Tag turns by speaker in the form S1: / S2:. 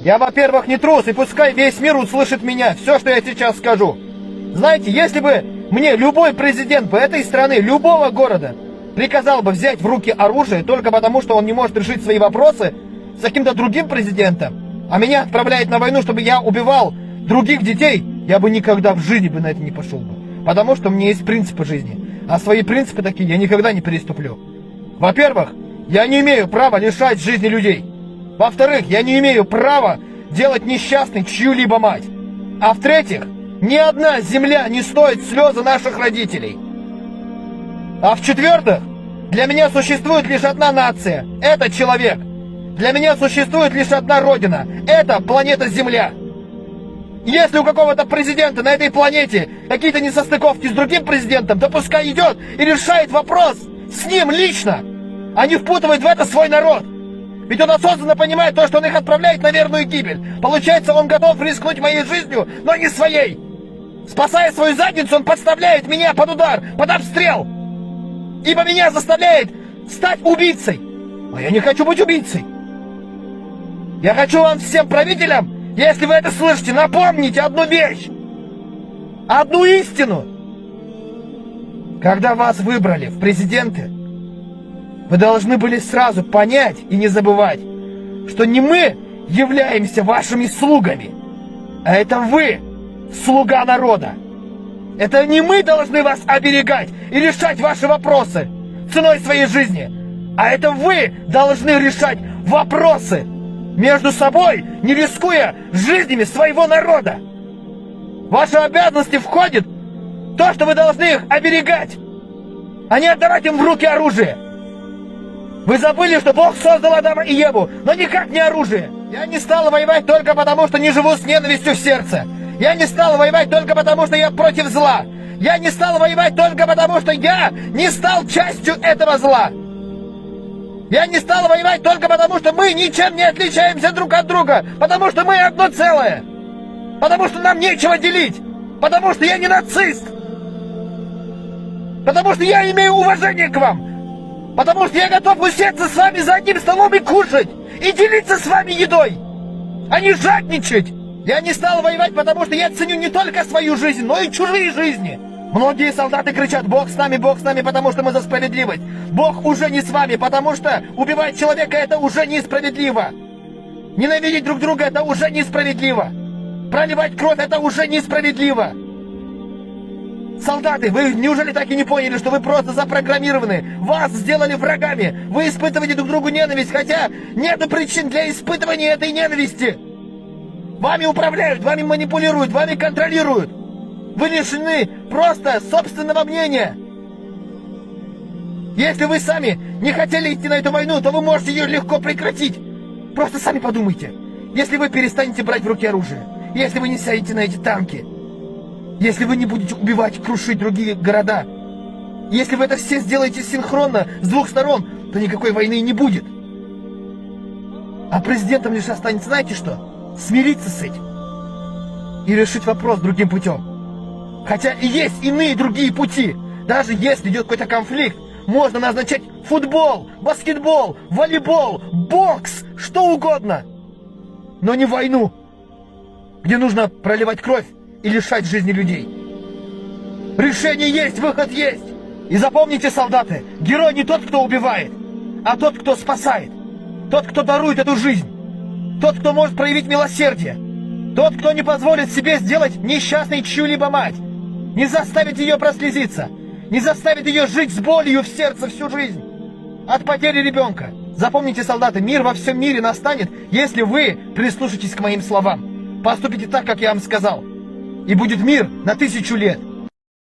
S1: Я, во-первых, не трус, и пускай весь мир услышит меня, все, что я сейчас скажу. Знаете, если бы мне любой президент бы этой страны, любого города, приказал бы взять в руки оружие только потому, что он не может решить свои вопросы с каким-то другим президентом, а меня отправляет на войну, чтобы я убивал других детей, я бы никогда в жизни бы на это не пошел бы. Потому что у меня есть принципы жизни. А свои принципы такие я никогда не переступлю. Во-первых, я не имею права лишать жизни людей. Во-вторых, я не имею права делать несчастной чью-либо мать. А в-третьих, ни одна земля не стоит слезы наших родителей. А в-четвертых, для меня существует лишь одна нация. Это человек. Для меня существует лишь одна родина. Это планета Земля. Если у какого-то президента на этой планете какие-то несостыковки с другим президентом, то пускай идет и решает вопрос с ним лично, а не впутывает в это свой народ. Ведь он осознанно понимает то, что он их отправляет на верную гибель. Получается, он готов рискнуть моей жизнью, но не своей. Спасая свою задницу, он подставляет меня под удар, под обстрел. Ибо меня заставляет стать убийцей. А я не хочу быть убийцей. Я хочу вам всем правителям, если вы это слышите, напомните одну вещь. Одну истину. Когда вас выбрали в президенты, вы должны были сразу понять и не забывать, что не мы являемся вашими слугами, а это вы, слуга народа. Это не мы должны вас оберегать и решать ваши вопросы ценой своей жизни, а это вы должны решать вопросы между собой, не рискуя жизнями своего народа. В ваши обязанности входит то, что вы должны их оберегать, а не отдавать им в руки оружие. Вы забыли, что Бог создал Адама и Еву, но никак не оружие. Я не стал воевать только потому, что не живу с ненавистью в сердце. Я не стал воевать только потому, что я против зла. Я не стал воевать только потому, что я не стал частью этого зла. Я не стал воевать только потому, что мы ничем не отличаемся друг от друга. Потому что мы одно целое. Потому что нам нечего делить. Потому что я не нацист. Потому что я имею уважение к вам. Потому что я готов усеться с вами за одним столом и кушать. И делиться с вами едой. А не жадничать. Я не стал воевать, потому что я ценю не только свою жизнь, но и чужие жизни. Многие солдаты кричат: Бог с нами, потому что мы за справедливость. Бог уже не с вами, потому что убивать человека — это уже несправедливо. Ненавидеть друг друга — это уже несправедливо. Проливать кровь — это уже несправедливо. Солдаты, вы неужели так и не поняли, что вы просто запрограммированы? Вас сделали врагами. Вы испытываете друг другу ненависть, хотя нету причин для испытывания этой ненависти. Вами управляют, вами манипулируют, вами контролируют. Вы лишены просто собственного мнения. Если вы сами не хотели идти на эту войну, то вы можете ее легко прекратить. Просто сами подумайте. Если вы перестанете брать в руки оружие, если вы не сядете на эти танки, если вы не будете убивать, крушить другие города, если вы это все сделаете синхронно с двух сторон, то никакой войны не будет. А президентом лишь останется, знаете что? Смириться с этим и решить вопрос другим путем. Хотя и есть иные другие пути. Даже если идет какой-то конфликт, можно назначать футбол, баскетбол, волейбол, бокс, что угодно. Но не войну, где нужно проливать кровь и лишать жизни людей. Решение есть, выход есть. И запомните, солдаты, герой не тот, кто убивает, а тот, кто спасает. Тот, кто дарует эту жизнь. Тот, кто может проявить милосердие. Тот, кто не позволит себе сделать несчастной чью-либо мать. Не заставит ее прослезиться. Не заставит ее жить с болью в сердце всю жизнь. От потери ребенка. Запомните, солдаты, мир во всем мире настанет, если вы прислушаетесь к моим словам. Поступите так, как я вам сказал. И будет мир на 1000 лет.